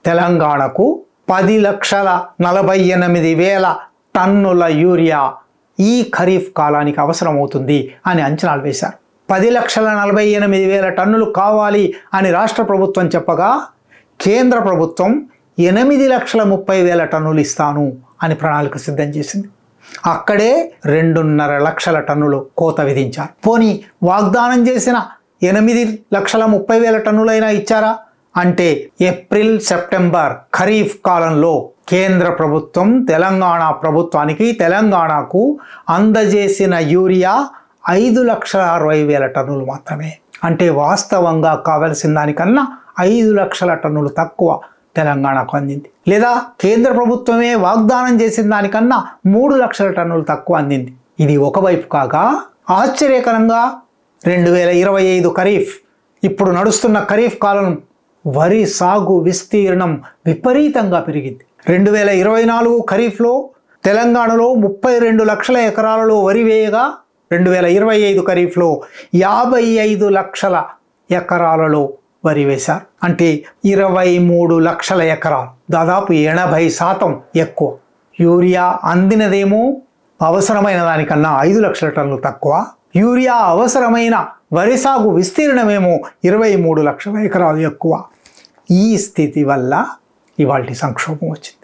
తెలంగాణకు 10,48,000 టన్నుల యూరియా ఈ ఖరీఫ్ కాలానికి అవసరమవుతుంది అని అంచనాలు వేశారు. 10,48,000 టన్నులు కావాలి అని రాష్ట్ర ప్రభుత్వం చెప్పగా కేంద్ర ప్రభుత్వం 8,30,000 టన్నులు ఇస్తాను అని ప్రణాళిక సిద్ధం చేసింది. అక్కడే 2.5 లక్షల టన్నులు కోత విధించారు. పోనీ వాగ్దానం చేసిన 8,30,000 టన్నులైనా ఇచ్చారా అంటే ఏప్రిల్ సెప్టెంబర్ ఖరీఫ్ కాలంలో కేంద్ర ప్రభుత్వం ప్రభుత్వానికి తెలంగాణకు అందజేసిన యూరియా 5,60,000 టన్నులు మాత్రమే. అంటే వాస్తవంగా కావలసిన దానికన్నా 5 లక్షల టన్నులు తక్కువ తెలంగాణకు అందింది. లేదా కేంద్ర ప్రభుత్వమే వాగ్దానం చేసిన దానికన్నా 3 లక్షల టన్నులు తక్కువ అందింది. ఇది ఒకవైపు కాగా ఆశ్చర్యకరంగా 2025 ఖరీఫ్, ఇప్పుడు నడుస్తున్న ఖరీఫ్ కాలం వరి సాగు విస్తీర్ణం విపరీతంగా పెరిగింది. 2024 ఖరీఫ్లో తెలంగాణలో 32 లక్షల ఎకరాలలో వరి వేయగా 2025 ఖరీఫ్లో 55 లక్షల ఎకరాలలో వరి వేశారు. అంటే 23 లక్షల ఎకరాలు, దాదాపు 80% ఎక్కువ. యూరియా అందినదేమో అవసరమైన దానికన్నా 5 లక్షల టన్నులు తక్కువ. యూరియా అవసరమైన వరి సాగు విస్తీర్ణమేమో 23 లక్షల ఎకరాలు ఎక్కువ. ఈ స్థితి వల్ల ఇవాల్టి సంక్షోభం వచ్చింది.